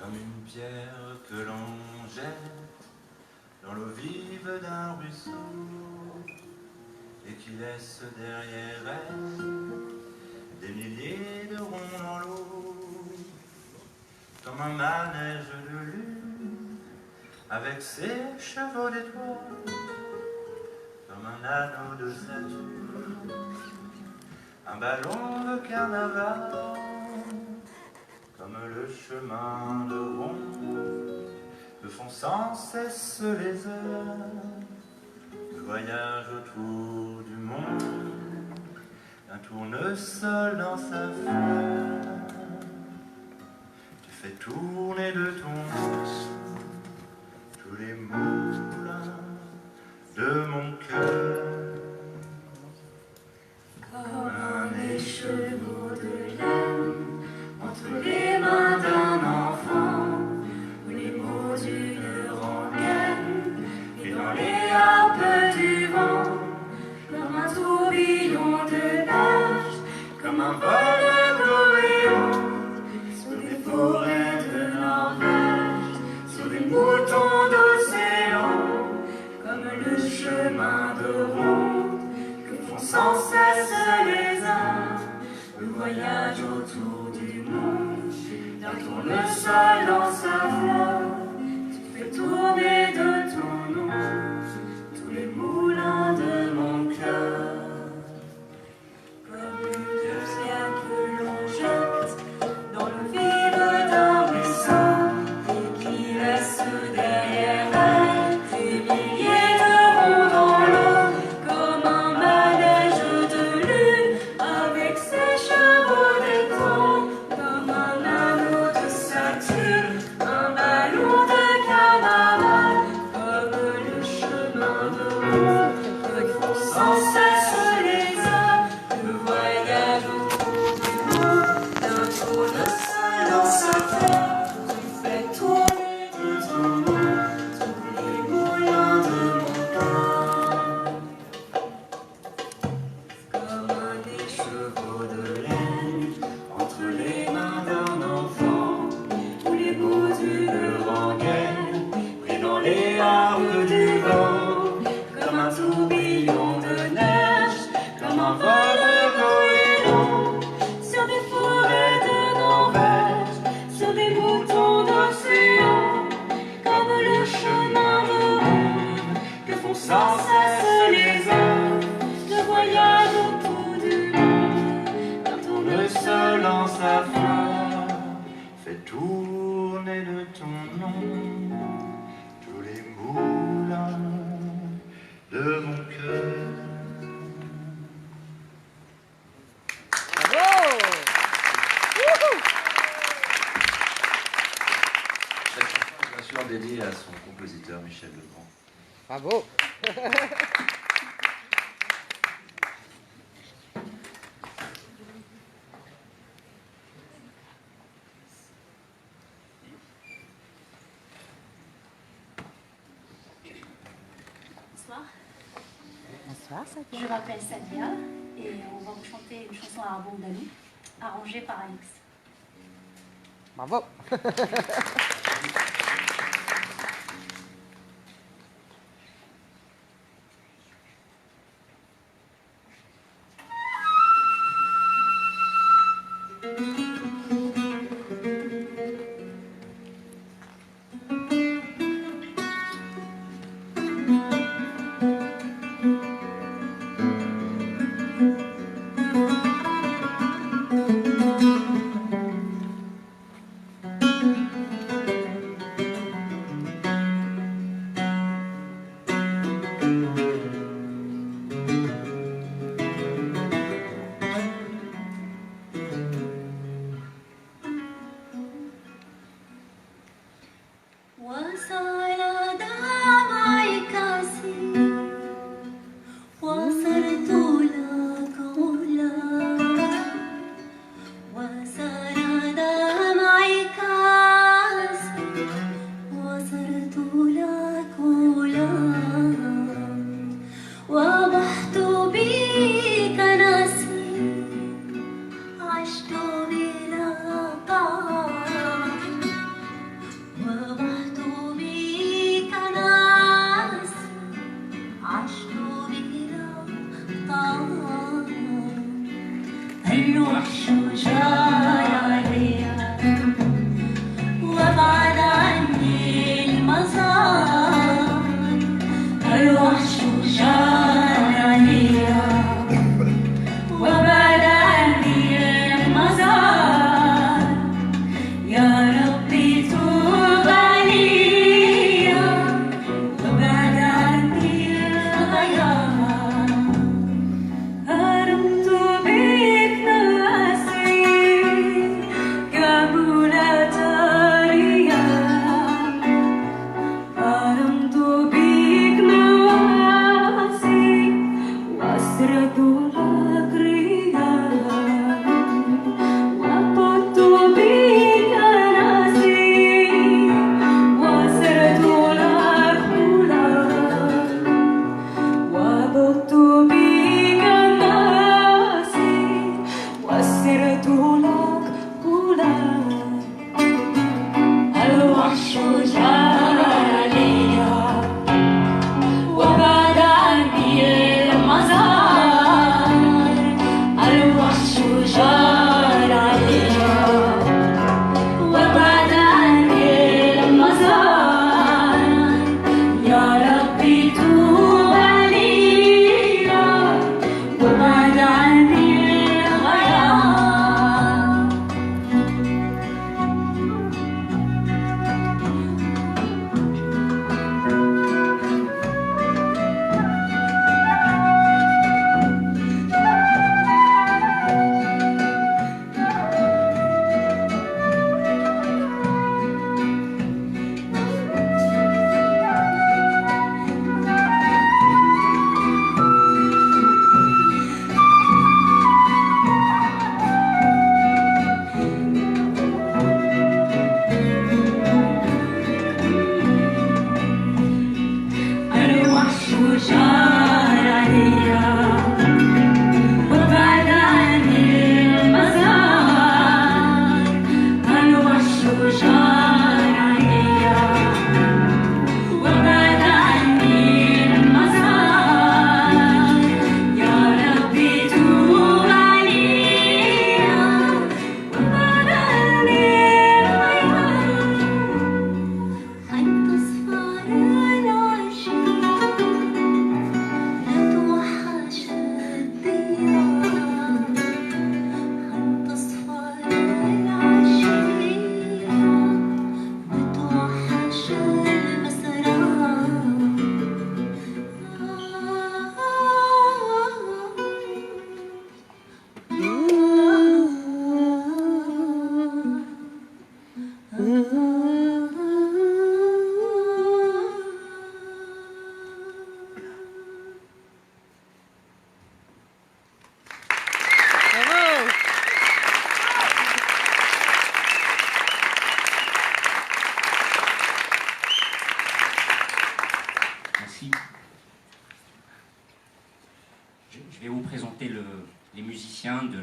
comme une pierre que l'on jette dans l'eau vive d'un ruisseau et qui laisse derrière elle des milliers de ronds dans l'eau, comme un manège de lune avec ses chevaux d'étoiles, comme un anneau de Saturne, un ballon de carnaval, comme le chemin de ronde que font sans cesse les heures, le voyage autour du monde d'un tournesol dans sa fleur. Tu fais tourner de ton pouce tous les moulins de mon cœur, comme un écheveau de laine entre les mains d'un enfant, ou les mots d'une rengaine, et dans les harpes du vent, comme un tourbillon de neige, comme un vol de goéland, sur des forêts de Norvège, sur des moutons d'océan, comme le chemin de ronde que font sans cesse les uns, le voyage autour du monde d'un tournesol dans sa fleur. Tu fais tourner de ton nom tous les moulins de mon cœur, comme une pierre que l'on jette dans le vide d'un ruisseau et qui laisse derrière elle des milliers de ronds dans l'eau, comme un manège de lune avec ses chevaux d'étoiles, comme un anneau de Saturne, un ballon de carnaval, comme le chemin de ronde que font sans cesse les hommes, le voyage autour du monde d'un tournesol dans sa fleur. Tu fais tourner de ton monde tous les moulins de mon cœur, comme un écheveau de laine entre les mains d'un enfant, ou les mots d'une rengaine pris dans les harpes du vent, comme un tourbillon de neige, comme un vol de goéland, sur des forêts de Norvège, sur des moutons d'océan, comme le chemin de ronde que font sans cesse les hommes, le voyage autour du monde d'un tournesol dans sa fleur. fais tourner de ton nom tous les moulins de mon cœur. Bravo! Wouhou! Cette chanson est bien sûr dédiée à son compositeur Michel Legrand. Bravo! Bonsoir, Bonsoir, Sadia. je m'appelle Sadia et on va vous chanter une chanson à Abondamie, arrangée par Alix. Bravo!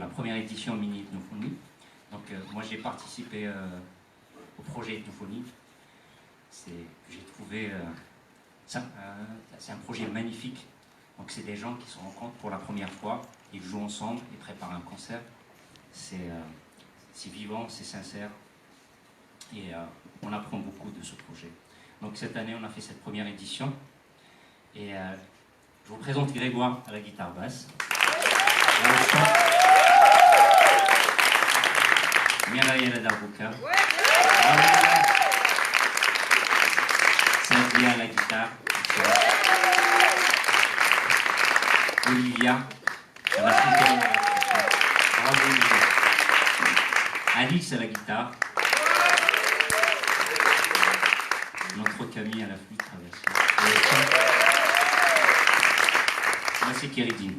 la première édition Mini Ethnophonie. Donc moi j'ai participé au projet Ethnophonie. J'ai trouvé c'est un projet magnifique. Donc c'est des gens qui se rencontrent pour la première fois, ils jouent ensemble, ils préparent un concert. C'est vivant, c'est sincère et on apprend beaucoup de ce projet. Donc cette année on a fait cette première édition et je vous présente Grégoire à la guitare basse. Mireille à la darbuka. Cynthia à la guitare. Olivia à la flûte. Bravo Olivia. Alice à la guitare. Notre Camille à la flûte traversée. Moi c'est Kéridine.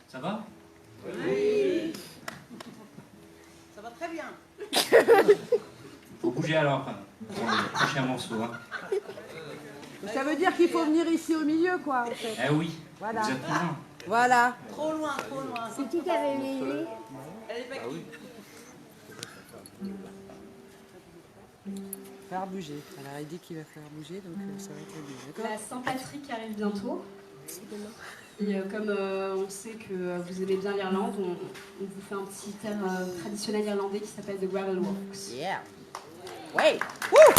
Ça va? Ça va très bien. Faut bouger alors pour le prochain morceau. Hein. Ça veut dire qu'il faut venir ici au milieu, quoi, en fait. Eh oui, Voilà. vous êtes trop loin. Voilà. Trop loin, trop loin. C'est qui avait mis lui? Elle est pas Faire bouger. Alors il dit qu'il va faire bouger, donc ça va être bien. D'accord. La Saint-Patrick arrive bientôt. C'est demain. Et comme on sait que vous aimez bien l'Irlande, on vous fait un petit air traditionnel irlandais qui s'appelle The Gravel Walks. Yeah. Ouais. Woo!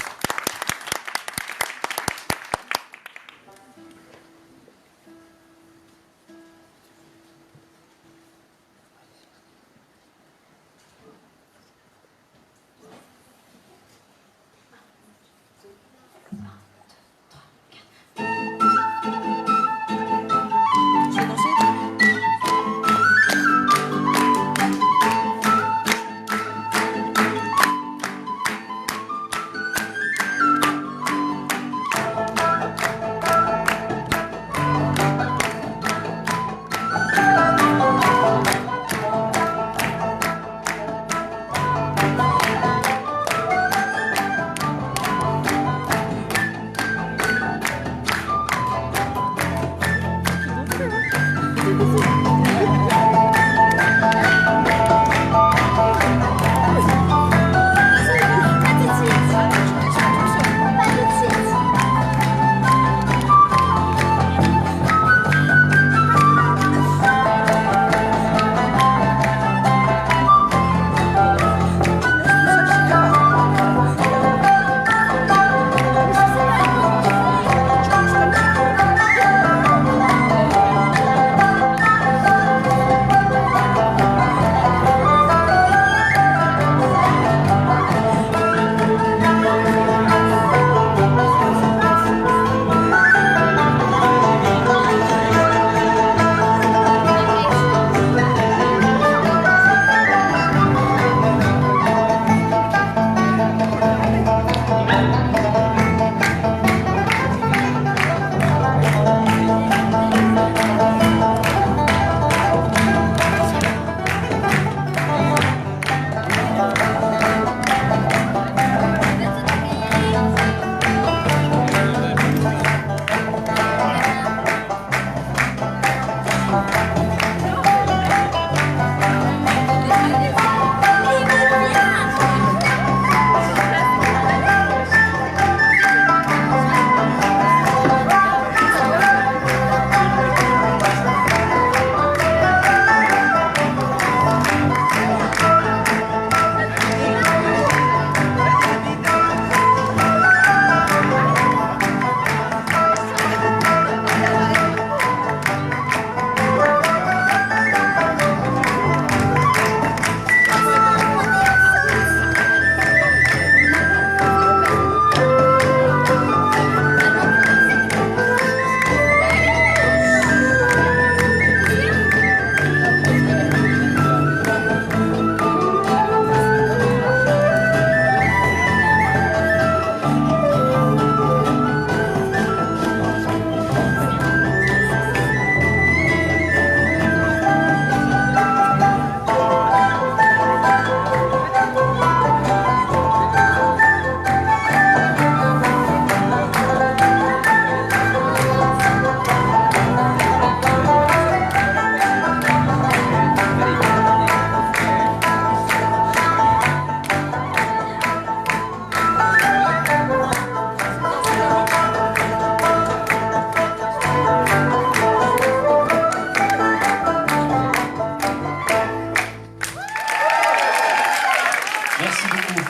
Merci beaucoup.